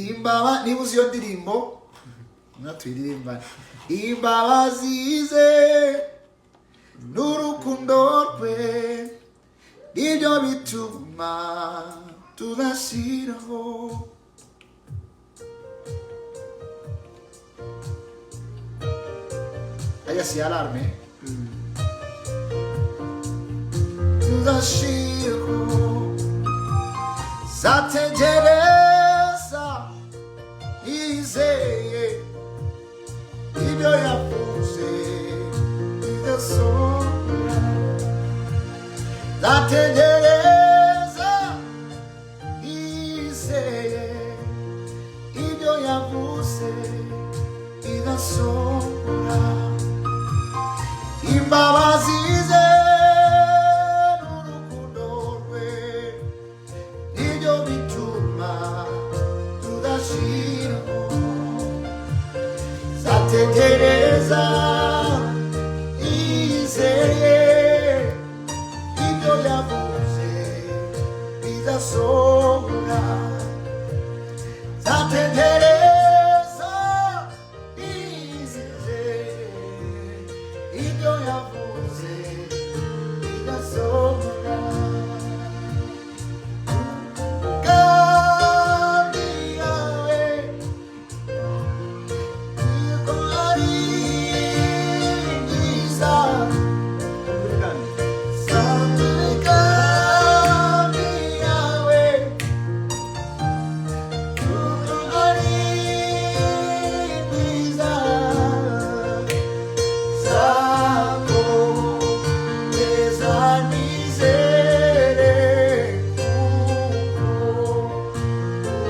imbaba nibuze iyo ndirimbo mwatwiririmbana imbabazi ze n'urukundo rwe nibyo bituma tudashiraho aya si alarme tudashiraho zategereza izeye ibyo yavuze bidasohora zategereza izeye ibyo yavuze bidasohora imbabazi ze n'urukundo rwe nibyo bituma tudashiraho zategereza izeye ibyo yavuze bidasohora zategereza izeye ibyo yavuze bidasohora kandi yawe niko ari byiza kandi yawe niko ari byiza zako neza nizere kuko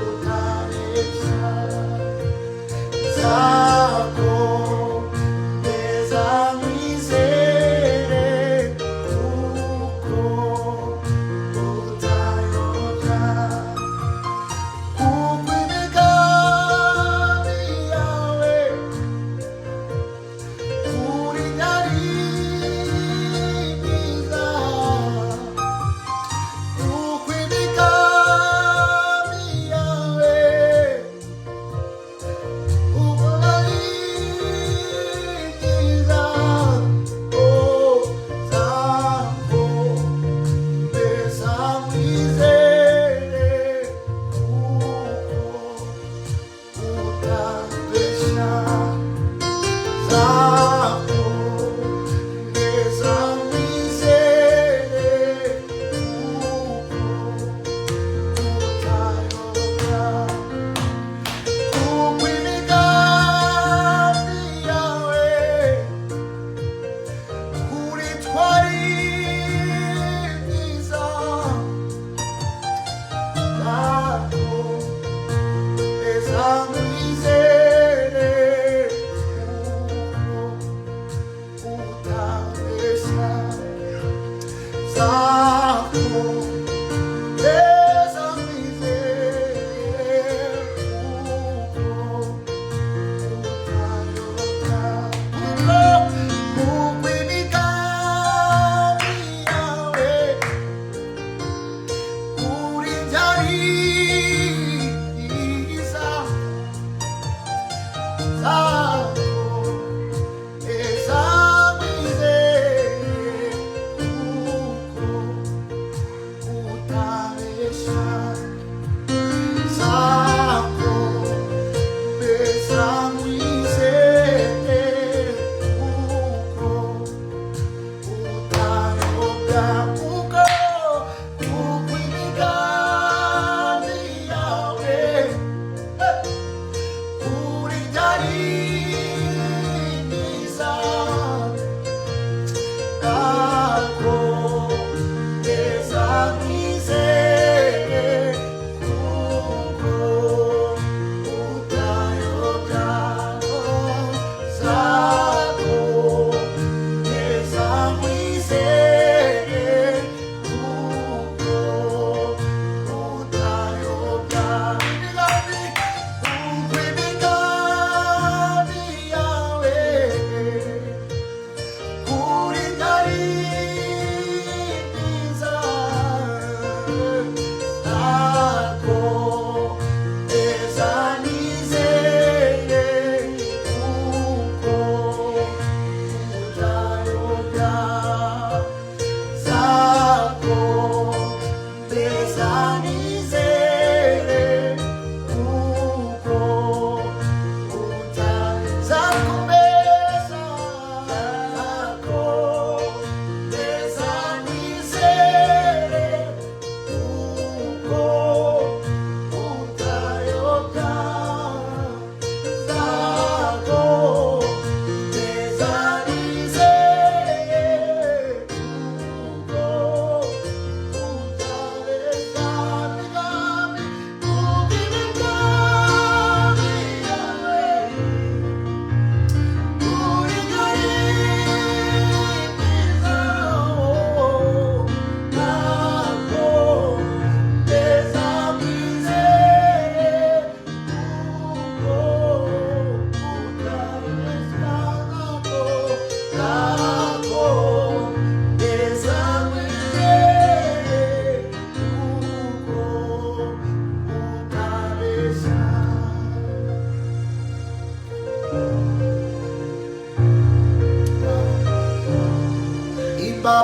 utabeshya zako neza nizere kuko utayobya kuko imigambi yawe kuri nyari myiza kuko imigambi yawe uko ari myiza zako mbesa mwizere kuko utabeshya zako mbesa mwizere kuko utayobya kuko imigambi yawe kuri twari myiza zako mbesa mwizere kuko utabeshya zako mbesa mwizere kuko imigambi yawe kuri byari byiza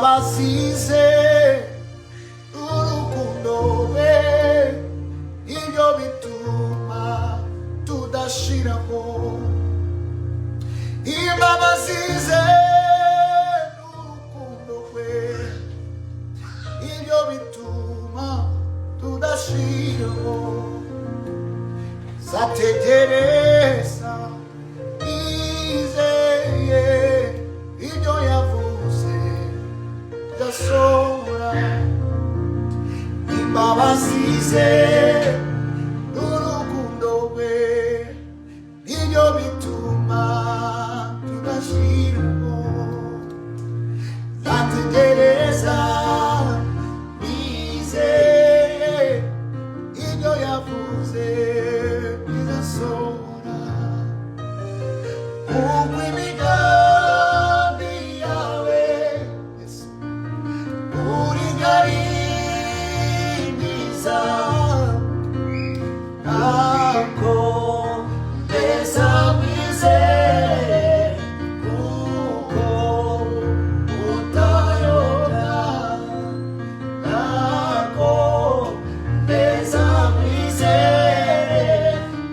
Imbabazize urukundo rwe nibyo bituma tudashiraho. Imbabazize urukundo rwe nibyo bituma tudashiraho. Zategereza izeye ibyo yavuze gasohora. Imbabazize n'urukundo rwe nibyo bituma tudashiraho. Zategereza izeye ibyo yavuze bizasohora. Uko imigambi yawe uringaniza ntabwo mbeza wizere kuko utayoba. Ntabwo mbeza wizere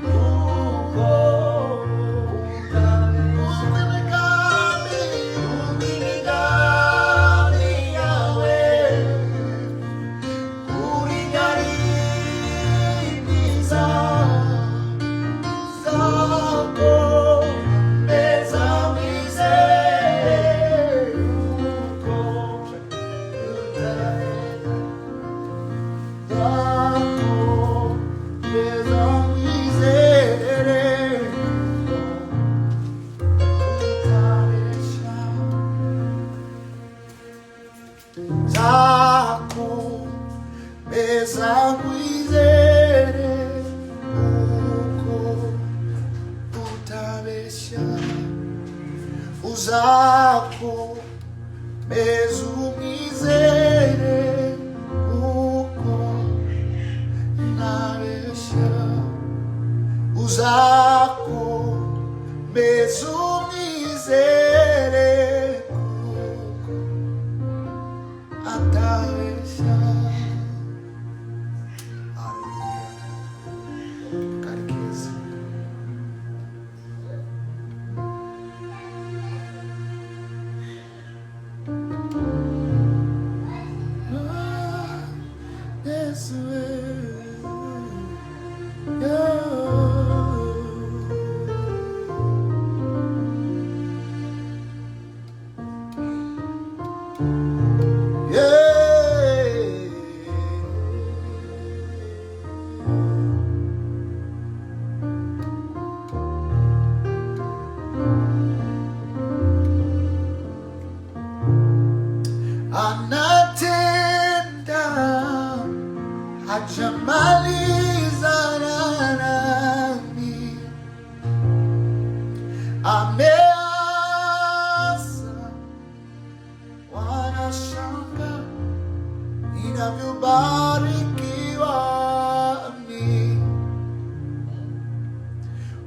kuko imigambi yawe uringaniza ntabwo mbeza wizere kuko Uzako mezumizere uko nabesha. Uzako mezumizere uko atabesha. Hallelujah. Karikiza. This way, anatenda hajamaliza nami, ameanza wanashanga ninavyobarikiwa mimi.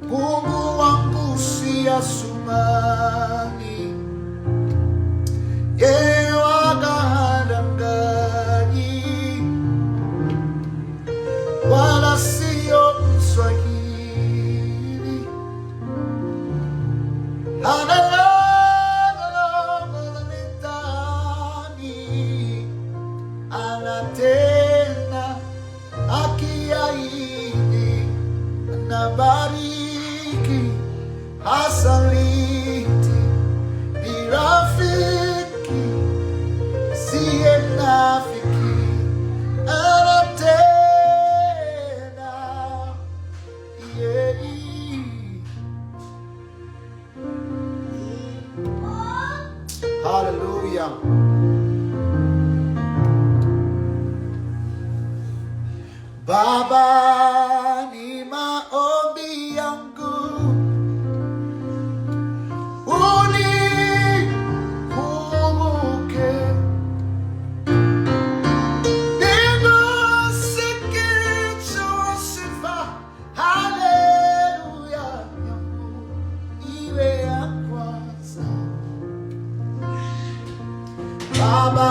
Mungu wangu si Asumani, yeye wagadanganyi, wala sio Mswahili. Anatani anatenda akiahidi, anabariki asaliti, ni rafiki siye nafiki, anatenda yeye. Hallelujah. Baba, ni maombi yangu unikumbuke, nikusikicho sifa. Haleluya yangu iwe ya kwanza. Baba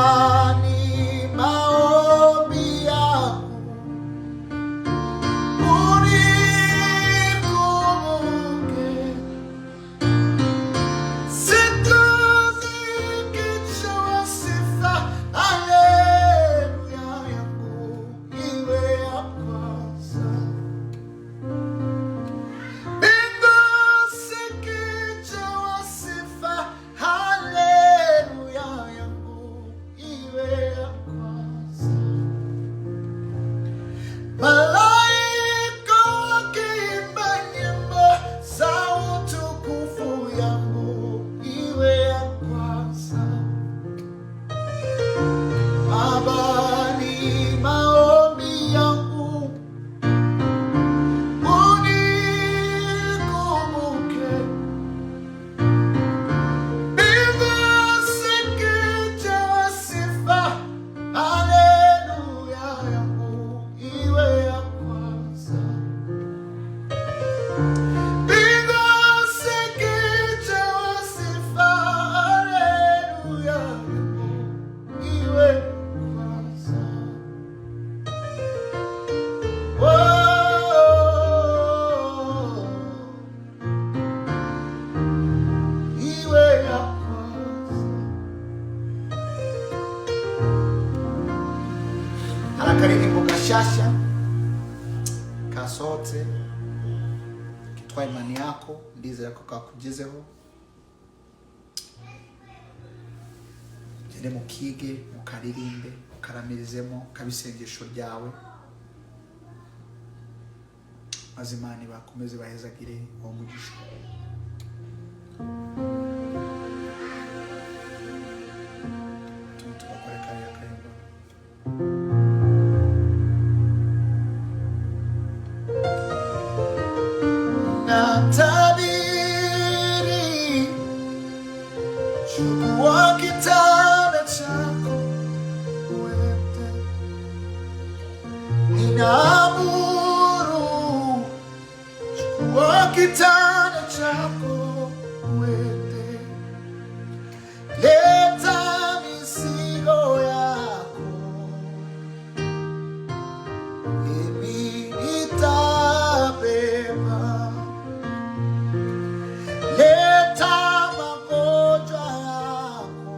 Karibu gashasha kasote kitwa imani yako ndize yako kakugezeho gende mukige mukaririmbe mukaramirizemo kabisengesho ryawe azimani bakomeze bahezagire umugisha. Natabiri chukua kitanda chako uende, ninaamuru chukua kitanda chako uende, leta mizigo yako mimi nitabeba. Leta magonjwa yako,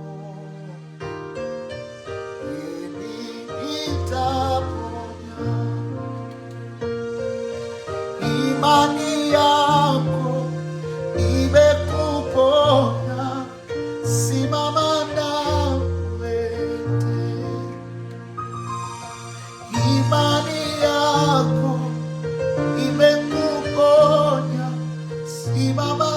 mimi nitaponya. Imani yako imekuponya, simama na uende. Imani yako imekuponya, simama.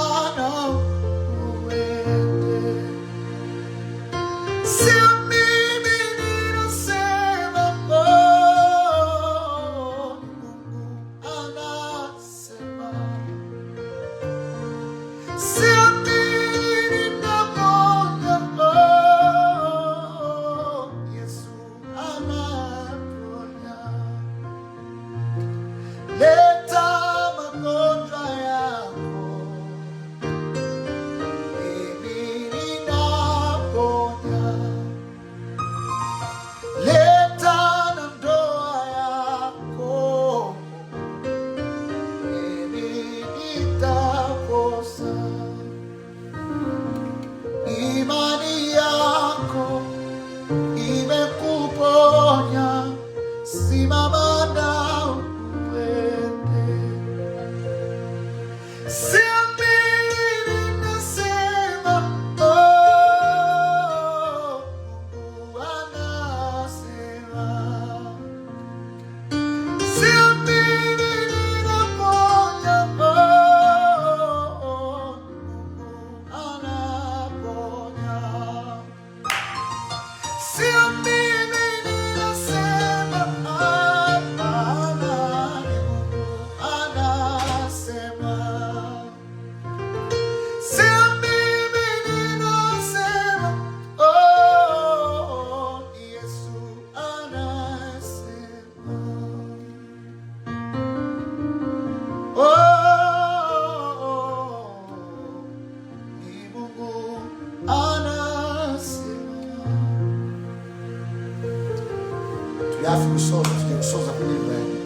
Yafi gusoza tujya gusoza kuri Bible.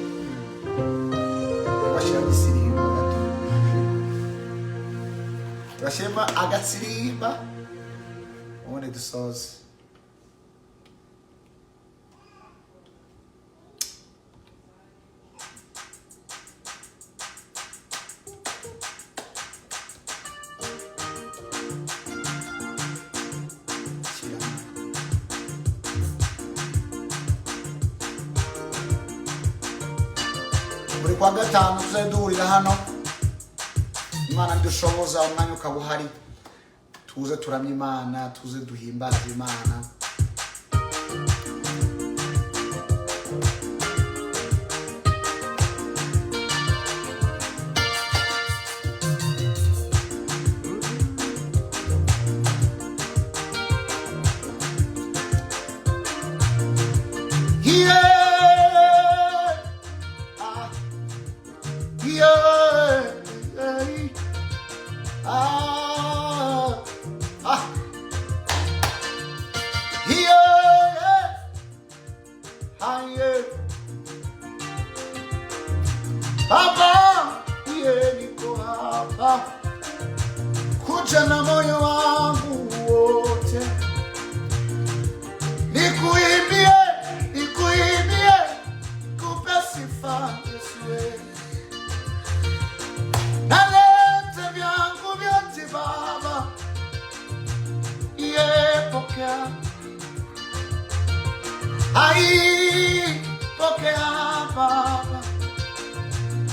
Bashira gisirimba gato. Bashema agatsirimba. Ubundi dusoze. Kwa gatanu tuzaduhurira hano, Imana ndushoboza umwanya ukaba uhari, tuze turamya Imana, tuze duhimbaze Imana. Yeah. kuja na moyo wangu wote, nikuimbie, nikuimbie, nikupe sifa Yesu. Naleta vyangu vyote Baba, pokea. Ai, pokea Baba,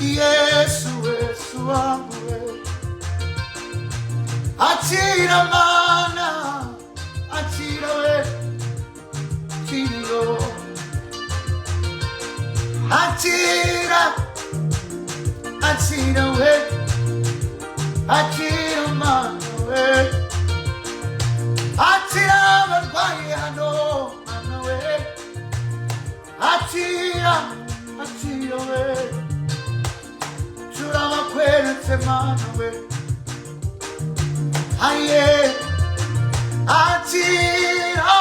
Yesu, Yesu wangu. Achira mana, achira we, chiro. Achira, achira we, achira mana we. Achira abarwayi hano, hano we. Achira, achira we. Chura bakweretse mana we. Aye, achira,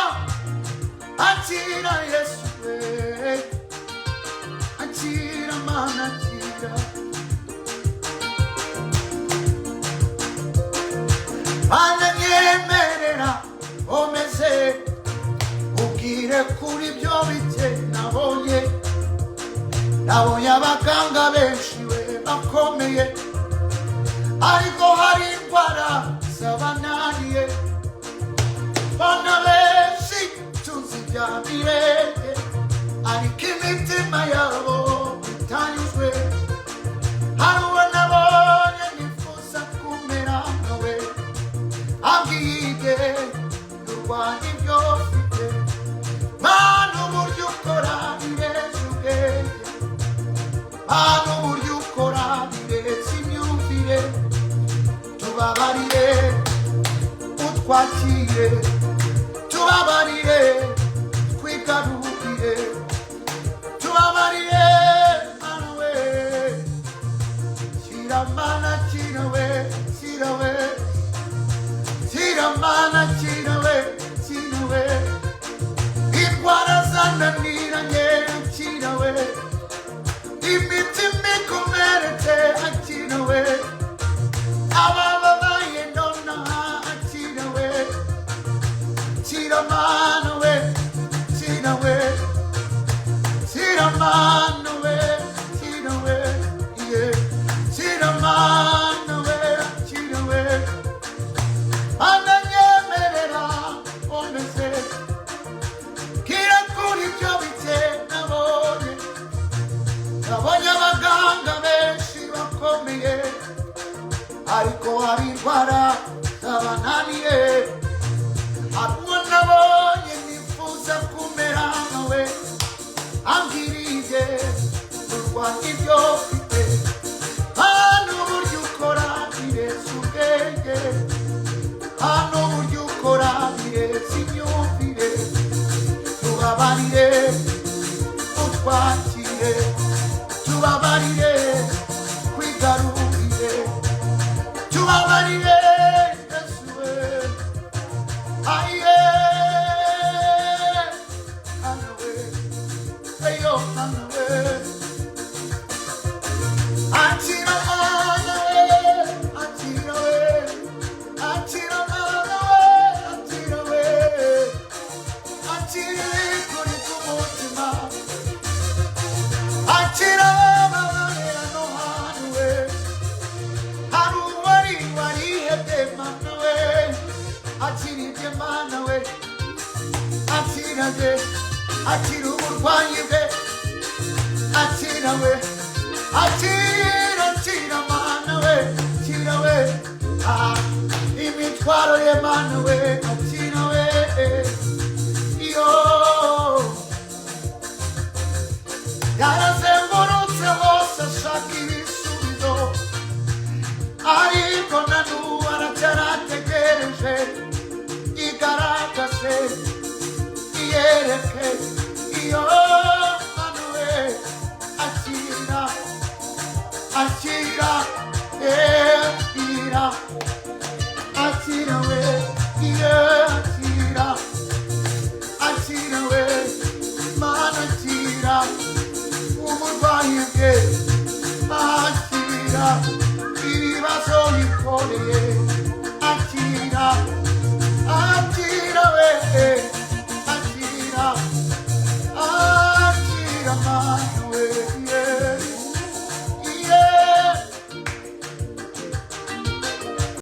achira Yesu we. Achira mana, achira. Mana nyemerera omeze, ubwire kuri byo bike nabonye. Nabonye abaganga benshi we bakomeye, ariko hari indwara zabananiye. Bana benshi tuzi bya mirenge, ariko imitima yabo itanyuzwe. Hari uwo nabonye nifuza kumera nkawe, ambwire kurwanya ibyo ufite. Mana uburyo ukora birenze ubwenge, Mana uburyo ukora birenze imyumvire. Tubabarire, utwakire, tubabarire, twigarurire. Tubabarire Mana we, shira Mana, shira we, shira we. Shira Mana, shira we, shira we. Indwara zananiranye, shira we. Imitima ikomeretse, shira we. Abababaye nonaha, shira we. Shira Mana we, shira we. Shira Mana we, shira we, yeah. Shira Mana we, shira we. Mana nyemerera omeze, kira kuri byo bike nabonye. Nabonye abaganga benshi bakomeye, ariko hari indwara zabananiye. Hari uwo nabonye nifuza kumera nkawe, ambwirije kurwanya ibyo ufite. Hano uburyo ukora birenze ubwenge, hano uburyo ukora birenze imyumvire. Tubabarire, utwakire, tubabarire, twigarurire. Tubabarire Yesu we. Aye, hano we, ayo hano we. Achira Mana we, achira we. Achira Mana we, achira we. Achira kuri kumutima. Achira Mana hano hano we. Haru wari wari hebe Mana we. Achira Mana we. Achira we, achira uburwayi bwe. Achira we, achira, achira Mana we, achira we. Imitwaro ye Mana we, achira we. Yo, yarazengurutse hose ashaka ibisubizo, ariko na n'ubu aracyarategereje. Igaragaze, iyereke, iyo Mana we. Akira, akira, akira, akira we, akira, akira we. Mana akira umurwayi bwe, akira ibibazo bikomeye.